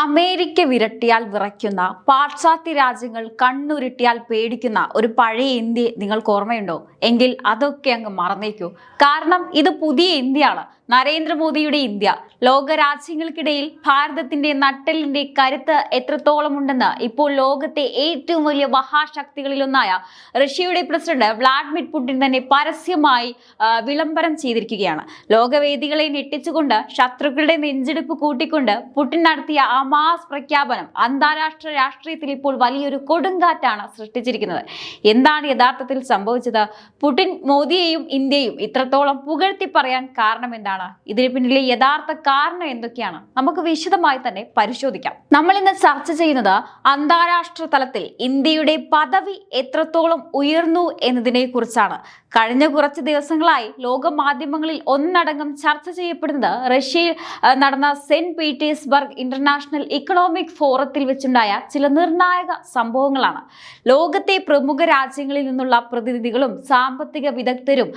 America വിരട്ടിയാൽ വിറയ്ക്കുന്ന പാശ്ചാത്യ രാജ്യങ്ങൾ കണ്ണുരുട്ടിയാൽ പേടിക്കുന്ന ഒരു പഴയ ഇന്ത്യയെ നിങ്ങൾക്ക് ഓർമ്മയുണ്ടോ? എങ്കിൽ അതൊക്കെ അങ്ങ് മറന്നേക്കൂ. കാരണം ഇത് പുതിയ ഇന്ത്യയാണ്. നരേന്ദ്രമോദിയുടെ ഇന്ത്യ. ലോകരാജ്യങ്ങൾക്കിടയിൽ ഭാരതത്തിന്റെ നട്ടെല്ലിന്റെ കരുത്ത് എത്രത്തോളം ഉണ്ടെന്ന് ഇപ്പോൾ ലോകത്തെ ഏറ്റവും വലിയ മഹാശക്തികളിലൊന്നായ റഷ്യയുടെ പ്രസിഡന്റ് വ്ളാഡിമിർ പുടിൻ തന്നെ പരസ്യമായി വിളംബരം ചെയ്തിരിക്കുകയാണ്. ലോകവേദികളെ ഞെട്ടിച്ചുകൊണ്ട് ശത്രുക്കളുടെ നെഞ്ചെടുപ്പ് കൂട്ടിക്കൊണ്ട് പുടിൻ നടത്തിയ ആ മാസ് പ്രഖ്യാപനം അന്താരാഷ്ട്ര രാഷ്ട്രീയത്തിൽ ഇപ്പോൾ വലിയൊരു കൊടുങ്കാറ്റാണ് സൃഷ്ടിച്ചിരിക്കുന്നത്. എന്താണ് യഥാർത്ഥത്തിൽ സംഭവിച്ചത്? പുടിൻ മോദിയെയും ഇന്ത്യയും ഇത്രത്തോളം പുകഴ്ത്തി പറയാൻ കാരണം എന്താണ്? ഇതിന് പിന്നിലെ യഥാർത്ഥ കാരണം എന്തൊക്കെയാണ്? നമുക്ക് വിശദമായി തന്നെ പരിശോധിക്കാം. നമ്മൾ ഇന്ന് ചർച്ച ചെയ്യുന്നത് അന്താരാഷ്ട്ര തലത്തിൽ ഇന്ത്യയുടെ പദവി എത്രത്തോളം ഉയർന്നു എന്നതിനെ കുറിച്ചാണ്. കഴിഞ്ഞ കുറച്ച് ദിവസങ്ങളായി ലോക മാധ്യമങ്ങളിൽ ഒന്നടങ്കം ചർച്ച ചെയ്യപ്പെടുന്നത് റഷ്യയിൽ നടന്ന സെന്റ് പീറ്റേഴ്സ്ബർഗ് ഇന്റർനാഷണൽ ഇക്കണോമിക് ഫോറത്തിൽ വെച്ചുണ്ടായ ചില നിർണായക സംഭവങ്ങളാണ്. ലോകത്തെ പ്രമുഖ രാജ്യങ്ങളിൽ നിന്നുള്ള പ്രതിനിധികളും സാമ്പത്തിക വിദഗ്ധരും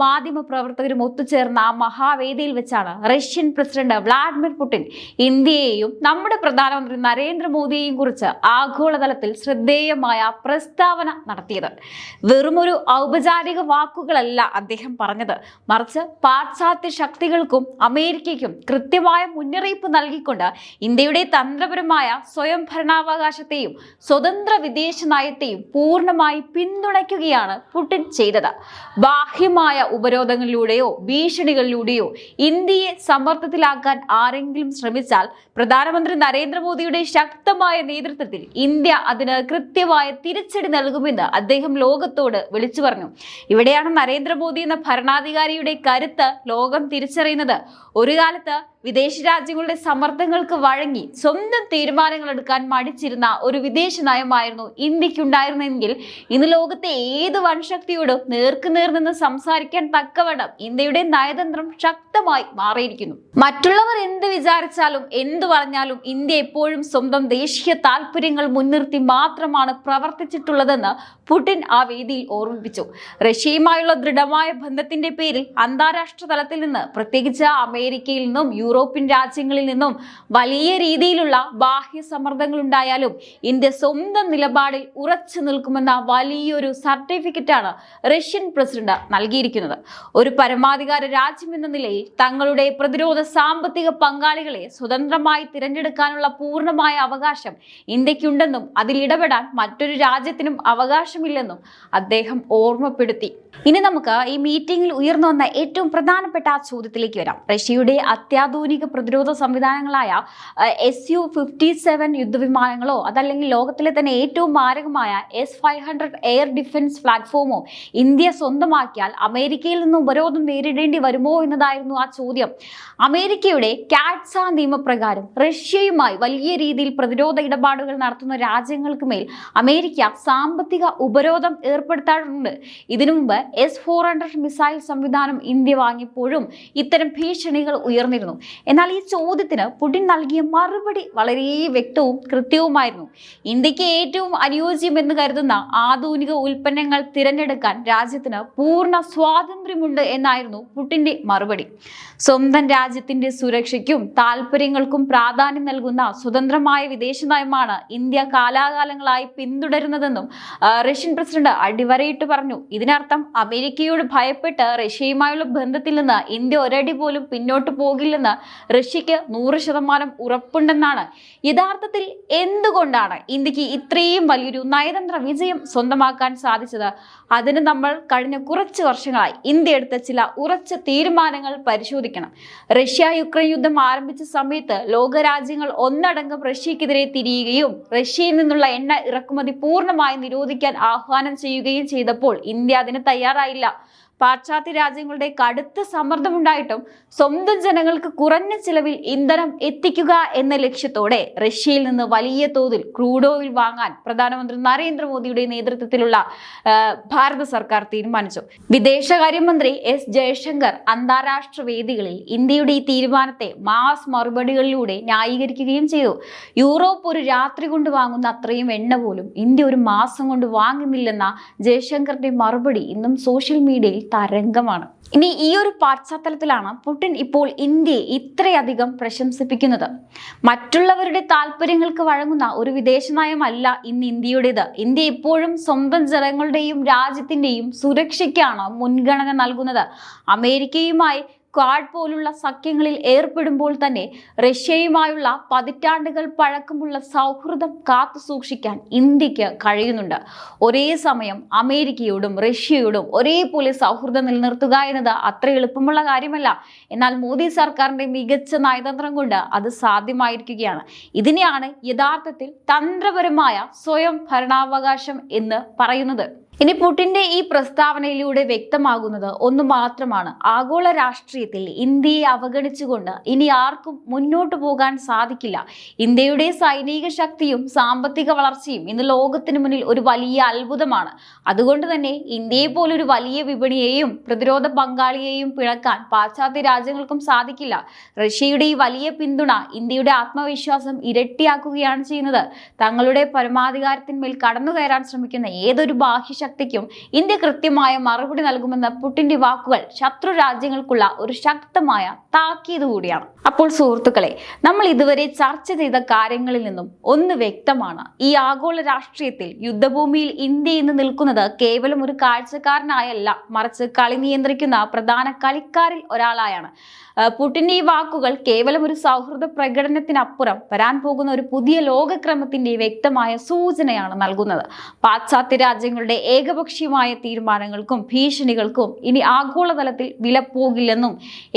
മാധ്യമ പ്രവർത്തകരും ഒത്തുചേർന്ന ആ മഹാവേദിയിൽ വെച്ചാണ് റഷ്യൻ പ്രസിഡന്റ് വ്ളാഡിമിർ പുടിൻ ഇന്ത്യയെയും നമ്മുടെ പ്രധാനമന്ത്രി നരേന്ദ്രമോദിയെയും കുറിച്ച് ആഗോളതലത്തിൽ ശ്രദ്ധേയമായ പ്രസ്താവന നടത്തിയത്. വെറുമൊരു ഔപചാരിക വാക്കുകളല്ല അദ്ദേഹം പറഞ്ഞത്, മറിച്ച് പാശ്ചാത്യ ശക്തികൾക്കും അമേരിക്കയ്ക്കും കൃത്യമായ മുന്നറിയിപ്പ് നൽകിക്കൊണ്ട് ഇന്ത്യയുടെ തന്ത്രപരമായ സ്വയം ഭരണാവകാശത്തെയും സ്വതന്ത്ര വിദേശ നയത്തെയും പൂർണ്ണമായി പിന്തുണയ്ക്കുകയാണ് പുടിൻ ചെയ്തത്. ബാഹ്യമായ ഉപരോധങ്ങളിലൂടെയോ ഭീഷണികളിലൂടെയോ ഇന്ത്യയെ സമ്മർദ്ദത്തിലാക്കാൻ ആരെങ്കിലും ശ്രമിച്ചാൽ പ്രധാനമന്ത്രി നരേന്ദ്രമോദിയുടെ ശക്തമായ നേതൃത്വത്തിൽ ഇന്ത്യ അതിന് കൃത്യമായ തിരിച്ചടി നൽകുമെന്ന് അദ്ദേഹം ലോകത്തോട് വിളിച്ചു പറഞ്ഞു. ഇവിടെയാണ് നരേന്ദ്രമോദി എന്ന ഭരണാധികാരിയുടെ കരുത്ത് ലോകം തിരിച്ചറിയുന്നത്. ഒരു കാലത്ത് വിദേശ രാജ്യങ്ങളുടെ സമ്മർദ്ദങ്ങൾക്ക് വഴങ്ങി സ്വന്തം തീരുമാനങ്ങൾ എടുക്കാൻ മടിച്ചിരുന്ന ഒരു വിദേശ നയമായിരുന്നു ഇന്ത്യക്കുണ്ടായിരുന്നെങ്കിൽ ഇന്ന് ലോകത്തെ ഏത് വൻശക്തിയോടും നേർക്കുനേർ നിന്ന് സംസാരിക്കാൻ തക്കവണ്ണം ഇന്ത്യയുടെ നയതന്ത്രം ശക്തമായി മാറിയിരിക്കുന്നു. മറ്റുള്ളവർ എന്ത് വിചാരിച്ചാലും എന്ത് പറഞ്ഞാലും ഇന്ത്യ എപ്പോഴും സ്വന്തം ദേശീയ താല്പര്യങ്ങൾ മുൻനിർത്തി മാത്രമാണ് പ്രവർത്തിച്ചിട്ടുള്ളതെന്ന് പുടിൻ ആ വേദിയിൽ ഓർമ്മിപ്പിച്ചു. റഷ്യയുമായുള്ള ദൃഢമായ ബന്ധത്തിന്റെ പേരിൽ അന്താരാഷ്ട്ര തലത്തിൽ നിന്ന്, പ്രത്യേകിച്ച് അമേരിക്കയിൽ നിന്നും യൂറോപ്യൻ രാജ്യങ്ങളിൽ നിന്നും വലിയ രീതിയിലുള്ള ബാഹ്യ സമ്മർദ്ദങ്ങൾ ഉണ്ടായാലും ഇന്ത്യ സ്വന്തം നിലപാടിൽ ഉറച്ചു നിൽക്കുമെന്ന വലിയൊരു സർട്ടിഫിക്കറ്റാണ് റഷ്യൻ പ്രസിഡന്റ് നൽകിയിരിക്കുന്നത്. ഒരു പരമാധികാര രാജ്യം എന്ന നിലയിൽ തങ്ങളുടെ പ്രതിരോധ സാമ്പത്തിക പങ്കാളികളെ സ്വതന്ത്രമായി തിരഞ്ഞെടുക്കാനുള്ള പൂർണ്ണമായ അവകാശം ഇന്ത്യക്കുണ്ടെന്നും അതിൽ ഇടപെടാൻ മറ്റൊരു രാജ്യത്തിനും അവകാശമില്ലെന്നും അദ്ദേഹം ഓർമ്മപ്പെടുത്തി. ഇനി നമുക്ക് ഈ മീറ്റിംഗിൽ ഉയർന്നു വന്ന ഏറ്റവും പ്രധാനപ്പെട്ട ആ ചോദ്യത്തിലേക്ക് വരാം. റഷ്യയുടെ അത്യാധുനിക പ്രതിരോധ സംവിധാനങ്ങളായ Su-57 യുദ്ധവിമാനങ്ങളോ അതല്ലെങ്കിൽ ലോകത്തിലെ തന്നെ ഏറ്റവും മാരകമായ S-500 എയർ ഡിഫൻസ് പ്ലാറ്റ്ഫോമോ ഇന്ത്യ സ്വന്തമാക്കിയാൽ അമേരിക്കയിൽ നിന്നും ഉപരോധം നേരിടേണ്ടി വരുമോ എന്നതായിരുന്നു ആ ചോദ്യം. അമേരിക്കയുടെ കാറ്റ്സ നിയമപ്രകാരം റഷ്യയുമായി വലിയ രീതിയിൽ പ്രതിരോധ ഇടപാടുകൾ നടത്തുന്ന രാജ്യങ്ങൾക്ക് മേൽ അമേരിക്ക സാമ്പത്തിക ഉപരോധം ഏർപ്പെടുത്താറുണ്ട്. ഇതിനു മുമ്പ് S-400 മിസൈൽ സംവിധാനം ഇന്ത്യ വാങ്ങിയപ്പോഴും ഇത്തരം ഭീഷണികൾ ഉയർന്നിരുന്നു. എന്നാൽ ഈ ചോദ്യത്തിന് പുടിൻ നൽകിയ മറുപടി വളരെ വ്യക്തവും കൃത്യവുമായിരുന്നു. ഇന്ത്യക്ക് ഏറ്റവും അനുയോജ്യമെന്ന് കരുതുന്ന ആധുനിക ഉൽപ്പന്നങ്ങൾ തിരഞ്ഞെടുക്കാൻ രാജ്യത്തിന് പൂർണ്ണ സ്വാതന്ത്ര്യമുണ്ട് എന്നായിരുന്നു പുടിന്റെ മറുപടി. സ്വന്തം രാജ്യത്തിന്റെ സുരക്ഷയ്ക്കും താല്പര്യങ്ങൾക്കും പ്രാധാന്യം നൽകുന്ന സ്വതന്ത്രമായ വിദേശ നയമാണ് ഇന്ത്യ കാലാകാലങ്ങളായി പിന്തുടരുന്നതെന്നും റഷ്യൻ പ്രസിഡന്റ് അടിവരയിട്ട് പറഞ്ഞു. ഇതിനർത്ഥം അമേരിക്കയോട് ഭയപ്പെട്ട് റഷ്യയുമായുള്ള ബന്ധത്തിൽ നിന്ന് ഇന്ത്യ ഒരടി പോലും പിന്നോട്ട് പോകില്ലെന്ന് റഷ്യക്ക് 100% ഉറപ്പുണ്ടെന്നാണ്. യഥാർത്ഥത്തിൽ എന്തുകൊണ്ടാണ് ഇന്ത്യക്ക് ഇത്രയും വലിയൊരു നയതന്ത്ര വിജയം സ്വന്തമാക്കാൻ സാധിച്ചത്? അതിന് നമ്മൾ കഴിഞ്ഞ കുറച്ച് വർഷങ്ങളായി ഇന്ത്യ എടുത്ത ചില ഉറച്ച തീരുമാനങ്ങൾ പരിശോധിക്കണം. റഷ്യ യുക്രൈൻ യുദ്ധം ആരംഭിച്ച സമയത്ത് ലോകരാജ്യങ്ങൾ ഒന്നടങ്കം റഷ്യക്കെതിരെ തിരിയുകയും റഷ്യയിൽ നിന്നുള്ള എണ്ണ ഇറക്കുമതി പൂർണ്ണമായി നിരോധിക്കാൻ ആഹ്വാനം ചെയ്യുകയും ചെയ്തപ്പോൾ ഇന്ത്യ അതിന് തയ്യാറായില്ല. പാശ്ചാത്യ രാജ്യങ്ങളുടെ കടുത്ത സമ്മർദ്ദമുണ്ടായിട്ടും സ്വന്തം ജനങ്ങൾക്ക് കുറഞ്ഞ ചിലവിൽ ഇന്ധനം എത്തിക്കുക എന്ന ലക്ഷ്യത്തോടെ റഷ്യയിൽ നിന്ന് വലിയ തോതിൽ ക്രൂഡ് ഓയിൽ വാങ്ങാൻ പ്രധാനമന്ത്രി നരേന്ദ്രമോദിയുടെ നേതൃത്വത്തിലുള്ള ഭാരത സർക്കാർ തീരുമാനിച്ചു. വിദേശകാര്യമന്ത്രി എസ് ജയശങ്കർ അന്താരാഷ്ട്ര വേദികളിൽ ഇന്ത്യയുടെ ഈ തീരുമാനത്തെ മാസ് മറുപടികളിലൂടെ ന്യായീകരിക്കുകയും ചെയ്തു. യൂറോപ്പ് ഒരു രാത്രി കൊണ്ട് വാങ്ങുന്ന അത്രയും എണ്ണ പോലും ഇന്ത്യ ഒരു മാസം കൊണ്ട് വാങ്ങുന്നില്ലെന്ന ജയശങ്കറിന്റെ മറുപടി ഇന്നും സോഷ്യൽ മീഡിയയിൽ തരംഗമാണ്. ഇനി ഈ ഒരു പശ്ചാത്തലത്തിലാണ് പുടിൻ ഇപ്പോൾ ഇന്ത്യയെ ഇത്രയധികം പ്രശംസിപ്പിക്കുന്നത്. മറ്റുള്ളവരുടെ താല്പര്യങ്ങൾക്ക് വഴങ്ങുന്ന ഒരു വിദേശ നയമല്ല ഇന്ന് ഇന്ത്യയുടേത്. ഇന്ത്യ ഇപ്പോഴും സ്വന്തം ജനങ്ങളുടെയും രാജ്യത്തിന്റെയും സുരക്ഷയ്ക്കാണ് മുൻഗണന നൽകുന്നത്. അമേരിക്കയുമായി ക്വാഡ് പോലുള്ള സഖ്യങ്ങളിൽ ഏർപ്പെടുമ്പോൾ തന്നെ റഷ്യയുമായുള്ള പതിറ്റാണ്ടുകൾ പഴക്കമുള്ള സൗഹൃദം കാത്തു സൂക്ഷിക്കാൻ ഇന്ത്യക്ക് കഴിയുന്നുണ്ട്. ഒരേ സമയം അമേരിക്കയോടും റഷ്യയോടും ഒരേപോലെ സൗഹൃദം നിലനിർത്തുക എന്നത് അത്ര എളുപ്പമുള്ള കാര്യമല്ല. എന്നാൽ മോദി സർക്കാരിന്റെ മികച്ച നയതന്ത്രം കൊണ്ട് അത് സാധ്യമായിരിക്കുകയാണ്. ഇതിനെയാണ് യഥാർത്ഥത്തിൽ തന്ത്രപരമായ സ്വയം ഭരണാവകാശം എന്ന് പറയുന്നത്. ഇനി പുടിന്റെ ഈ പ്രസ്താവനയിലൂടെ വ്യക്തമാകുന്നത് ഒന്ന് മാത്രമാണ്: ആഗോള രാഷ്ട്രീയത്തിൽ ഇന്ത്യയെ അവഗണിച്ചുകൊണ്ട് ഇനി ആർക്കും മുന്നോട്ട് പോകാൻ സാധിക്കില്ല. ഇന്ത്യയുടെ സൈനിക ശക്തിയും സാമ്പത്തിക വളർച്ചയും ഇന്ന് ലോകത്തിന് മുന്നിൽ ഒരു വലിയ അത്ഭുതമാണ്. അതുകൊണ്ട് തന്നെ ഇന്ത്യയെ പോലൊരു വലിയ വിപണിയെയും പ്രതിരോധ പങ്കാളിയെയും പിളക്കാൻ പാശ്ചാത്യ രാജ്യങ്ങൾക്കും സാധിക്കില്ല. റഷ്യയുടെ ഈ വലിയ പിന്തുണ ഇന്ത്യയുടെ ആത്മവിശ്വാസം ഇരട്ടിയാക്കുകയാണ് ചെയ്യുന്നത്. തങ്ങളുടെ പരമാധികാരത്തിന്മേൽ കടന്നുകയറാൻ ശ്രമിക്കുന്ന ഏതൊരു ബാഹ്യ ശക്തിക്കും ഇന്ത്യ കൃത്യമായ മറുപടി നൽകുമെന്ന പുടിന്റെ വാക്കുകൾ ശത്രു രാജ്യങ്ങൾക്കുള്ള ഒരു ശക്തമായ താക്കീത് കൂടിയാണ്. അപ്പോൾ സുഹൃത്തുക്കളെ, നമ്മൾ ഇതുവരെ ചർച്ച ചെയ്ത കാര്യങ്ങളിൽ നിന്നും ഒന്ന് വ്യക്തമാണ്: ഈ ആഗോള രാഷ്ട്രീയത്തിൽ യുദ്ധഭൂമിയിൽ ഇന്ത്യ ഇന്ന് നിൽക്കുന്നത് കേവലം ഒരു കാഴ്ചക്കാരനായല്ല, മറിച്ച് കളി നിയന്ത്രിക്കുന്ന പ്രധാന കളിക്കാരിൽ ഒരാളായാണ്. പുടിന്റെ ഈ വാക്കുകൾ കേവലം ഒരു സൗഹൃദ പ്രകടനത്തിനപ്പുറം വരാൻ പോകുന്ന ഒരു പുതിയ ലോകക്രമത്തിന്റെ വ്യക്തമായ സൂചനയാണ് നൽകുന്നത്. പാശ്ചാത്യ രാജ്യങ്ങളുടെ ഏകപക്ഷീയമായ തീരുമാനങ്ങൾക്കും ഭീഷണികൾക്കും ഇനി ആഗോളതലത്തിൽ വില പോകില്ലെന്നും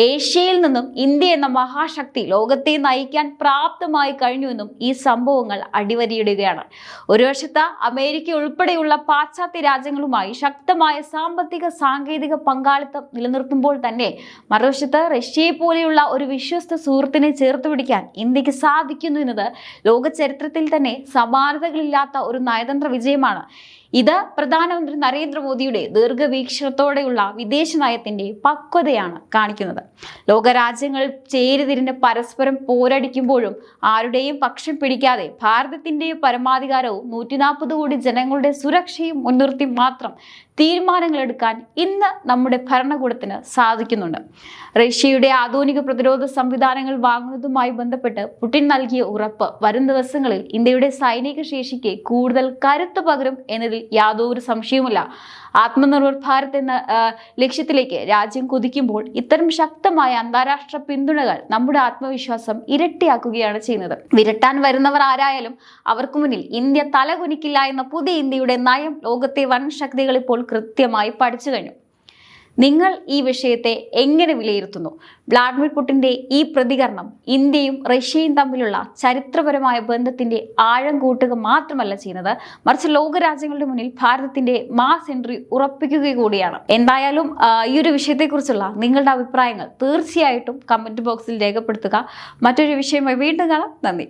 ഏഷ്യയിൽ നിന്നും ഇന്ത്യ എന്ന മഹാശക്തി ലോകത്തെ നയിക്കാൻ പ്രാപ്തമായി കഴിഞ്ഞുവെന്നും ഈ സംഭവങ്ങൾ അടിവരയിടുകയാണ്. ഒരു വശത്ത് അമേരിക്ക ഉൾപ്പെടെയുള്ള പാശ്ചാത്യ രാജ്യങ്ങളുമായി ശക്തമായ സാമ്പത്തിക സാങ്കേതിക പങ്കാളിത്തം നിലനിർത്തുമ്പോൾ തന്നെ മറുവശത്ത് റഷ്യയെ പോലെയുള്ള ഒരു വിശ്വസ്ത സുഹൃത്തിനെ ചേർത്ത് പിടിക്കാൻ ഇന്ത്യക്ക് സാധിക്കുന്നു എന്നത് ലോക ചരിത്രത്തിൽ തന്നെ സമാനതകളില്ലാത്ത ഒരു നയതന്ത്ര വിജയമാണ്. ഇത് പ്രധാനമന്ത്രി നരേന്ദ്രമോദിയുടെ ദീർഘവീക്ഷണത്തോടെയുള്ള വിദേശ നയത്തിന്റെ പക്വതയാണ് കാണിക്കുന്നത്. ലോകരാജ്യങ്ങൾ ചേരിതിരിഞ്ഞ് പരസ്പരം പോരടിക്കുമ്പോഴും ആരുടെയും പക്ഷം പിടിക്കാതെ ഭാരതത്തിന്റെ പരമാധികാരവും 140 കോടി ജനങ്ങളുടെ സുരക്ഷയും മുൻനിർത്തി മാത്രം തീരുമാനങ്ങൾ എടുക്കാൻ ഇന്ന് നമ്മുടെ ഭരണകൂടത്തിന് സാധിക്കുന്നുണ്ട്. റഷ്യയുടെ ആധുനിക പ്രതിരോധ സംവിധാനങ്ങൾ വാങ്ങുന്നതുമായി ബന്ധപ്പെട്ട് പുടിൻ നൽകിയ ഉറപ്പ് വരും ദിവസങ്ങളിൽ ഇന്ത്യയുടെ സൈനിക ശേഷിക്ക് കൂടുതൽ കരുത്ത് പകരും എന്നതിൽ യാതൊരു സംശയവുമില്ല. ആത്മനിർഭർ ഭാരത് എന്ന ലക്ഷ്യത്തിലേക്ക് രാജ്യം കുതിക്കുമ്പോൾ ഇത്തരം ശക്തമായ അന്താരാഷ്ട്ര പിന്തുണകൾ നമ്മുടെ ആത്മവിശ്വാസം ഇരട്ടിയാക്കുകയാണ് ചെയ്യുന്നത്. വിരട്ടാൻ വരുന്നവർ ആരായാലും അവർക്ക് മുന്നിൽ ഇന്ത്യ തലകുനിക്കില്ല എന്ന പുതിയ ഇന്ത്യയുടെ നയം ലോകത്തെ വൻ ശക്തികൾ ഇപ്പോൾ കൃത്യമായി പഠിച്ചു കഴിഞ്ഞു. നിങ്ങൾ ഈ വിഷയത്തെ എങ്ങനെ വിലയിരുത്തുന്നു? വ്ളാഡിമിർ പുടിന്റെ ഈ പ്രതികരണം ഇന്ത്യയും റഷ്യയും തമ്മിലുള്ള ചരിത്രപരമായ ബന്ധത്തിന്റെ ആഴം കൂട്ടുക മാത്രമല്ല ചെയ്യുന്നത്, മറിച്ച് ലോകരാജ്യങ്ങളുടെ മുന്നിൽ ഭാരതത്തിന്റെ മാസ് എൻട്രി ഉറപ്പിക്കുക കൂടിയാണ്. എന്തായാലും ഈ ഒരു വിഷയത്തെക്കുറിച്ചുള്ള നിങ്ങളുടെ അഭിപ്രായങ്ങൾ തീർച്ചയായിട്ടും കമന്റ് ബോക്സിൽ രേഖപ്പെടുത്തുക. മറ്റൊരു വിഷയമായി വീണ്ടും കാണാം. നന്ദി.